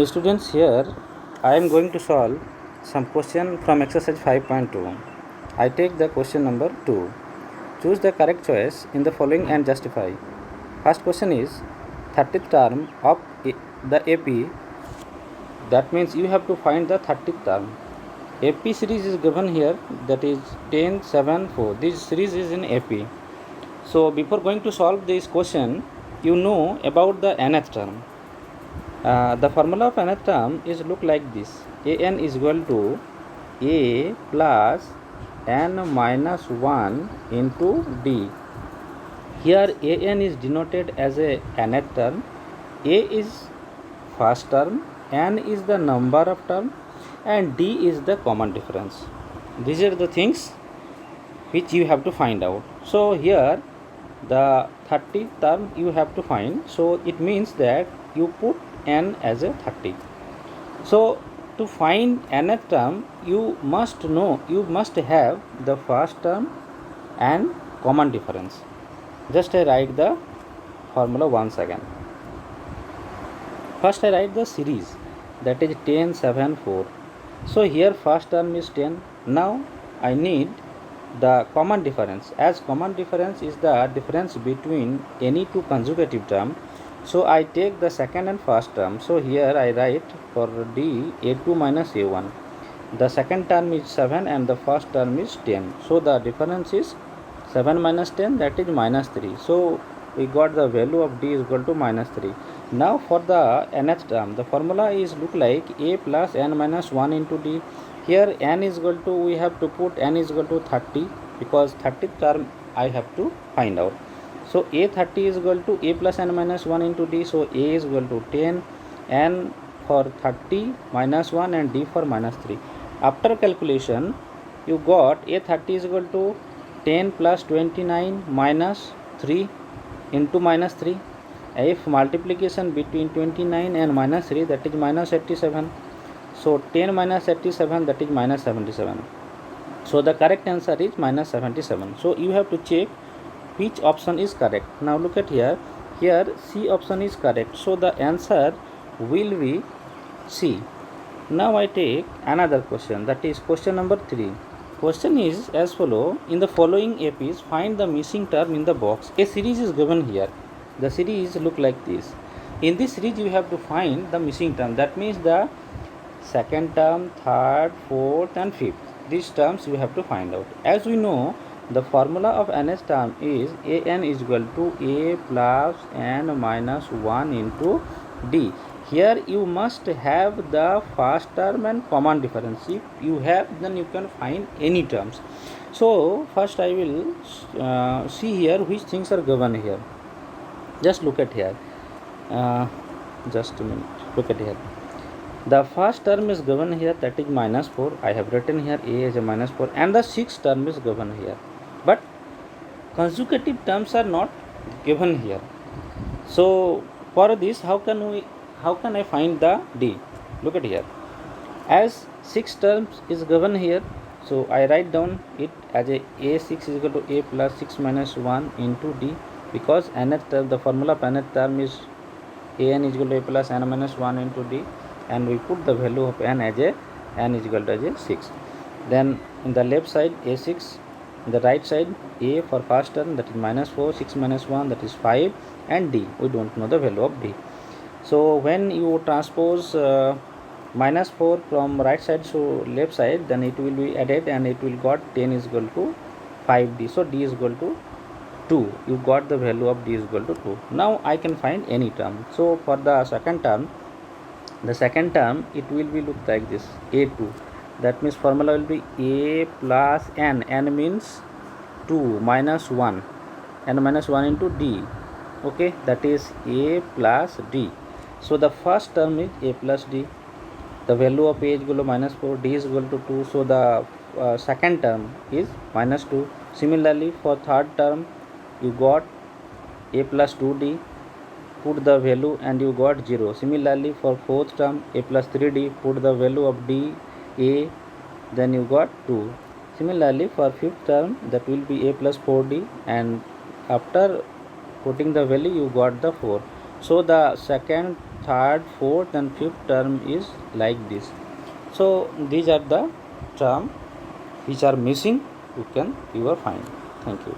Students, here I am going to solve some question from exercise 5.2. I take the question number 2. Choose the correct choice in the following and justify. First question is 30th term of the AP. That means you have to find the 30th term. AP series is given here, that is 10, 7, 4. This series is in AP. So before going to solve this question, you know about the nth term. The formula of nth term is look like this: an is equal to a plus n minus 1 into d. Here an is denoted as a nth term, a is first term, n is the number of term, and d is the common difference. These are the things which you have to find out. So here the 30th term you have to find, so it means that you put n as a 30. So to find nth term, you must have the first term and common difference. Just I write the formula once again. First I write the series, that is 10, 7, 4. So here first term is 10. Now I need the common difference, as common difference is the difference between any two consecutive term. So I take the second and first term. So here I write for D a2 minus a1. The second term is 7 and the first term is 10. So the difference is 7 minus 10, that is minus 3. So we got the value of D is equal to minus 3. Now for the nth term, the formula is look like a plus n minus 1 into D. Here n is equal to, we have to put n is equal to 30, because 30th term I have to find out. So a30 is equal to a plus n minus 1 into d. So a is equal to 10, n for 30 minus 1 and d for minus 3. After calculation, you got a30 is equal to 10 plus 29 minus 3 into minus 3. If multiplication between 29 and minus 3, that is minus 87. So 10 minus 87, that is minus 77. So the correct answer is minus 77. So you have to check which option is correct. Now look at here. Here C option is correct. So the answer will be C. Now I take another question, that is question number 3. Question is as follow: in the following APs, find the missing term in the box. A series is given here. The series look like this. In this series you have to find the missing term. That means the second term, third, fourth and fifth. These terms you have to find out. As we know, the formula of nth term is an is equal to a plus n minus 1 into d. Here you must have the first term and common difference. If you have, then you can find any terms. So first I will see here which things are given here. Just look at here. Just a minute. Look at here. The first term is given here, that is minus 4. I have written here a as a minus 4, and the sixth term is given here. But consecutive terms are not given here. So for this, how can I find the d? Look at here. As 6 terms is given here, so I write down it as a6 is equal to a plus 6 minus 1 into d, because nth term, the formula of nth term is an is equal to a plus n minus 1 into d, and we put the value of n as n is equal to as 6. Then in the left side a6, in the right side a for first term, that is minus 4, 6 minus 1, that is 5, and d, we don't know the value of d. So when you transpose minus 4 from right side to left side, then it will be added and it will got 10 is equal to 5d. So d is equal to 2. You got the value of d is equal to 2. Now I can find any term. So for the second term, it will be look like this: a2. That means formula will be a plus n. N means 2 minus 1, n minus 1 into d. Okay, that is a plus d. So the first term is a plus d. The value of a is equal to minus 4, d is equal to 2. So the second term is minus 2. Similarly for third term, you got a plus 2d. Put the value and you got 0. Similarly for fourth term, a plus 3d. Put the value of d, a, then you got 2. Similarly for fifth term, that will be a plus 4d, and after putting the value you got the 4. So the second, third, fourth and fifth term is like this. So these are the term which are missing. You are find. Thank you.